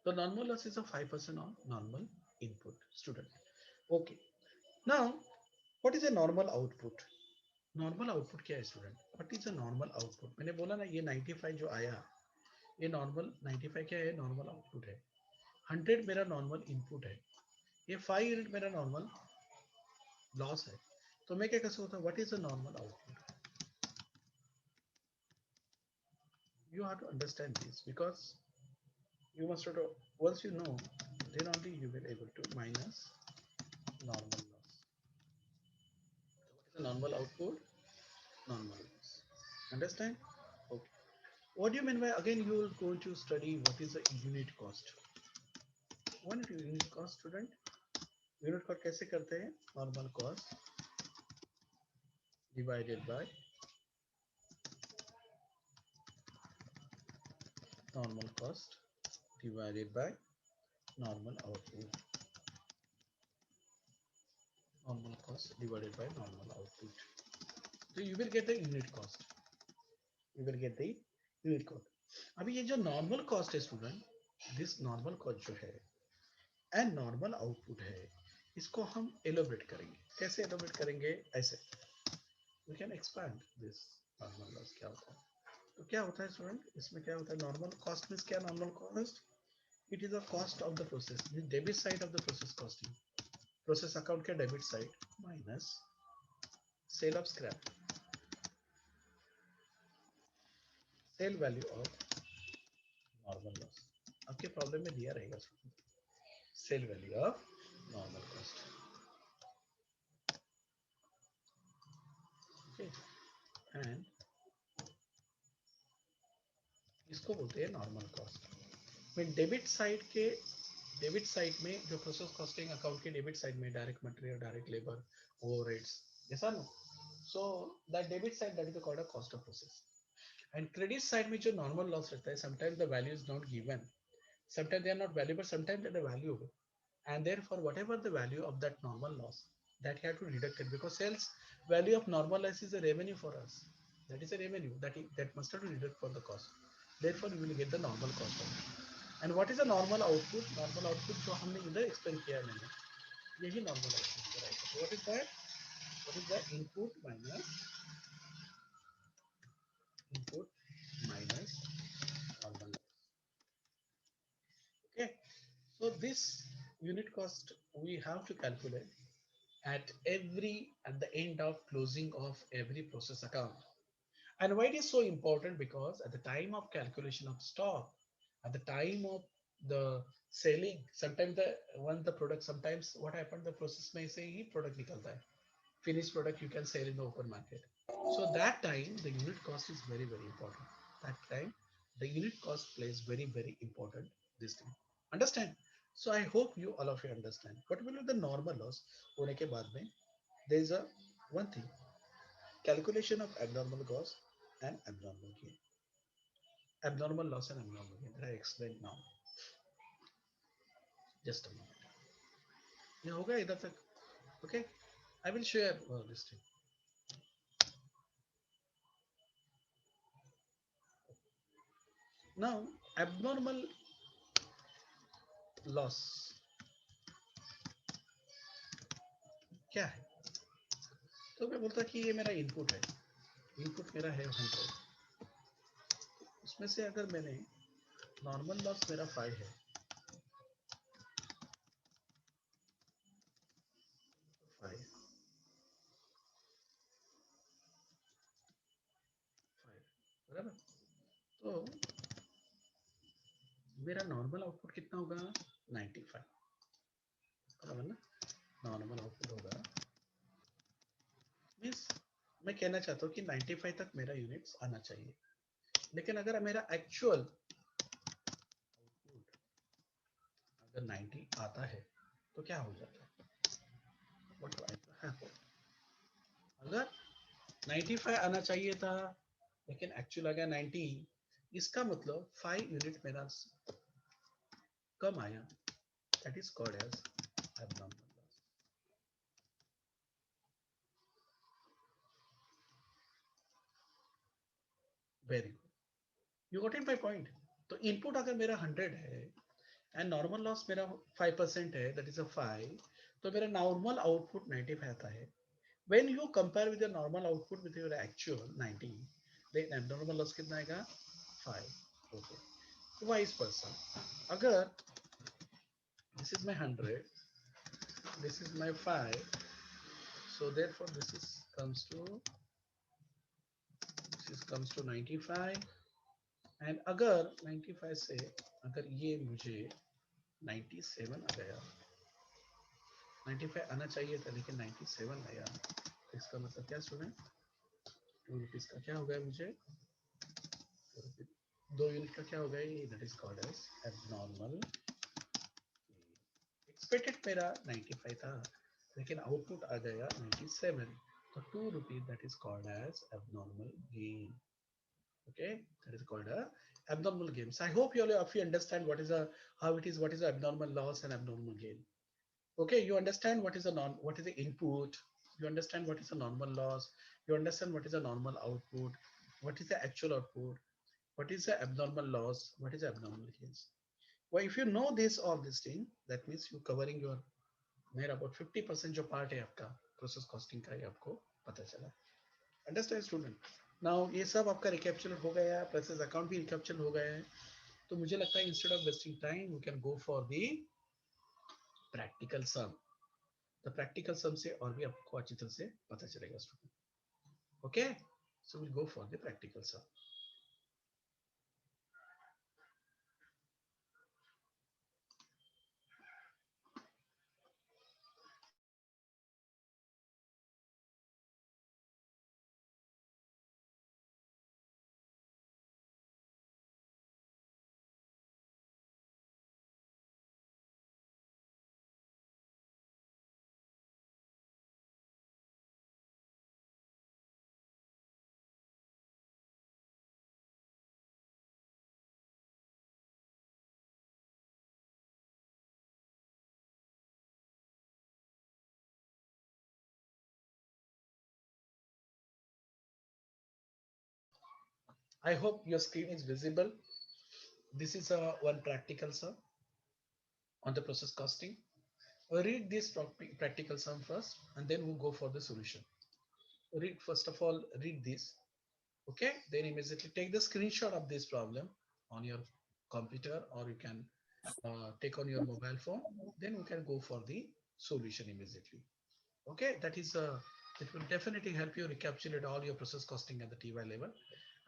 The normal loss is a 5% on normal input student. Okay. Now, what is a normal output? Normal output क्या है student? What is a normal output? मैंने बोला ना ये 95 जो आया, ये नॉर्मल 95 क्या है? नॉर्मल आउटपुट है। 100 मेरा नॉर्मल इनपुट है। ये 5 यूनिट मेरा नॉर्मल लॉस है। तो मैं क्या कर सकता हूँ? What is a normal output? You have to understand this because you must have to, once you know, then only you will able to minus normal loss. So what is a normal output? Normal loss. Understand? Okay. What do you mean by, again you will go to study what is the unit cost? What is unit cost student? Unit cost कैसे करते हैं? Normal cost divided by normal cost divided by normal output. Normal cost divided by normal output. So you will get the unit cost. You will get the unit cost. अभी ये जो normal cost है student, this normal cost जो है and normal output है, इसको हम elaborate करेंगे. कैसे elaborate करेंगे? ऐसे. We can expand this normal loss क्या होता है. तो क्या होता है स्टूडेंट? इसमें क्या होता है? नॉर्मल कॉस्ट मींस क्या? Normal cost it is the cost of the process, debit side of the process costing, process account के debit side minus sale of scrap, sale value of normal loss. आपके problem में दिया रहेगा sale value of normal cost. Okay, and इसको बोलते हैं normal cost. में debit side में जो प्रोसेस कॉस्टिंग अकाउंट के डेबिट साइड में direct material, direct labour, overheads, ऐसा no. So that debit side that is called a cost of process. And credit side में जो नॉर्मल लॉस रहता है, sometimes the value is not given, sometimes they are not valuable, sometimes they are valuable, and therefore whatever the value of that normal loss, that you have to deduct it, because sales value of normal loss is a revenue for us. That is a revenue that must have to deduct for the cost. Therefore you will get the normal cost of it. And what is the normal output? Normal output जो हमने इधर explain किया है मैंने, यही normal output है। So what is that? What is the input minus normal loss? Okay. So this unit cost we have to calculate at the end of closing of every process account. And why it is so important? Because at the time of calculation of stock, at the time of the selling, sometimes the product, sometimes what happened, the process may say he product nikalta hai, finished product you can sell in the open market. So that time the unit cost is very very important. That time the unit cost plays very very important this thing. Understand? So I hope you all of you understand. What will be the normal loss? होने के बाद में there is a one thing, calculation of abnormal cost and abnormal gain. Abnormal loss and abnormal gain that I explained now. Just a moment. ये होगा इधर तक? Okay. I will share this thing. Now abnormal loss क्या है? तो मैं बोलता कि ये मेरा इनपुट है, इनपुट मेरा है 100, उसमें से अगर मैंने नॉर्मल लॉस मेरा 5 है, 5 बराबर, तो मेरा नॉर्मल आउटपुट कितना होगा? 95 बराबर ना? नॉर्मल आउटपुट होगा मीन्स मैं कहना चाहता हूँ कि 95 तक मेरा यूनिट्स आना चाहिए, लेकिन अगर मेरा एक्चुअल आउटपुट अगर 90 आता है तो क्या हो जाता है? What will happen? अगर 95 आना चाहिए था लेकिन एक्चुअल आ गया 90, इसका मतलब 5 यूनिट मेरा कम आया, that is called as abnormal loss. Very good, you got it my point. तो इनपुट अगर मेरा 100 है एंड नॉर्मल लॉस मेरा 5% है, दैट इज अ 5, तो मेरा नॉर्मल आउटपुट 95 आता है. When you compare with your normal output with your actual 90, then abnormal loss कितना आएगा 5. ओके, वाइस पर्सन, अगर this is my 100, this is my 5, so therefore this is comes to 95. And अगर 95 से अगर ये मुझे 97 आ गया, 95 आना चाहिए था लेकिन 97 आया, तो इसका मतलब क्या स्टूडेंट, 2 रुपीज का क्या हो गया मुझे, 2 यूनिट का क्या हो गया, ये that is called as abnormal. Expected मेरा 95 था लेकिन आउटपुट आ गया 97, तो 2 rupees that is called as abnormal gain. Okay, that is called a abnormal gain. So I hope you all, if you understand what is a, how it is, what is a abnormal loss and abnormal gain. Okay, you understand what is a what is the input, you understand what is a normal loss, you understand what is a normal output, what is the actual output, what is the abnormal loss, what is the abnormal gains. Well, if you know this all this thing, that means you covering your मेरा about 50% जो part है आपका process costing का, ये आपको पता चला. Understand student. Now ये सब आपका रिकैप्चर हो गया है, प्रोसेस अकाउंट भी रिकैप्चर हो गया है. तो मुझे लगता है instead of wasting time we can go for the practical sum. The practical sum से और भी आपको अच्छी तरह से पता चलेगा student. Okay, so will go for the practical sum. I hope your screen is visible. This is a one practical sum on the process costing. Read this practical sum first and then we'll go for the solution. Read, first of all, read this. Okay, then immediately take the screenshot of this problem on your computer, or you can take on your mobile phone. Then you can go for the solution immediately. Okay, that is it will definitely help you recapitulate all your process costing at the TY level.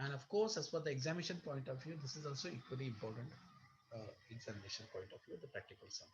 And of course, as for the examination point of view, this is also equally important examination point of view, the practical sum.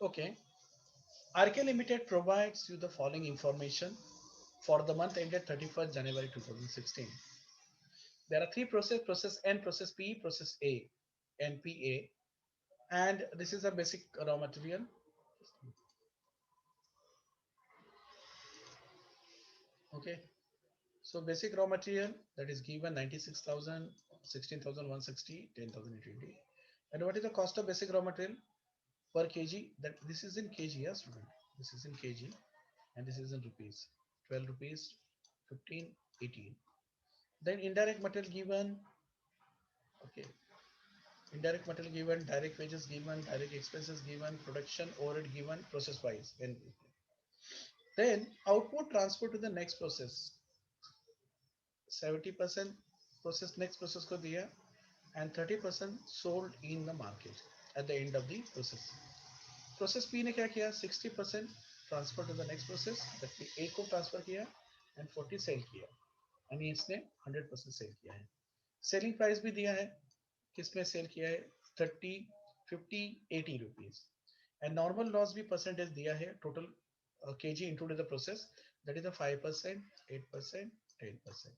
Okay, RK Limited provides you the following information for the month ended 31st January 2016. There are three process: process N, process P, process A, NPA, and this is a basic raw material. Okay, so basic raw material that is given 96,000, 16,160, 10,820. And what is the cost of basic raw material? per kg. That this is in kg, yeah, student. This is in kg, and this is in rupees. 12 rupees, 15, 18. Then indirect material given. Okay, indirect material given, direct wages given, direct expenses given, production overhead given, process wise. And then output transfer to the next process. 70% process next process को दिया and 30% sold in the market at the end of the process. Process P ने क्या किया? 60% transfer to the next process. that A को transfer किया and 40 sell किया. यानी इसने 100% sell किया है. Selling price भी दिया है. किसमें sell किया है? 30, 50, 80 rupees. And normal loss भी percentage दिया है. Total kg included the process. That is the 5%, 8%, 10%.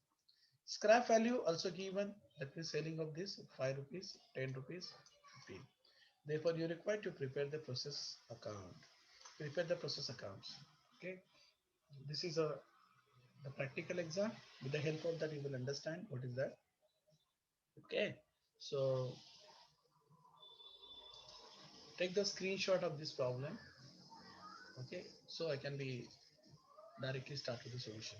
Scrap value also given, that means selling of this 5 rupees, 10 rupees, 15. Therefore, you require to prepare the process account. Prepare the process accounts. Okay. This is the practical exam. With the help of that, you will understand what is that. Okay. So take the screenshot of this problem. Okay. So I can be directly start with the solution.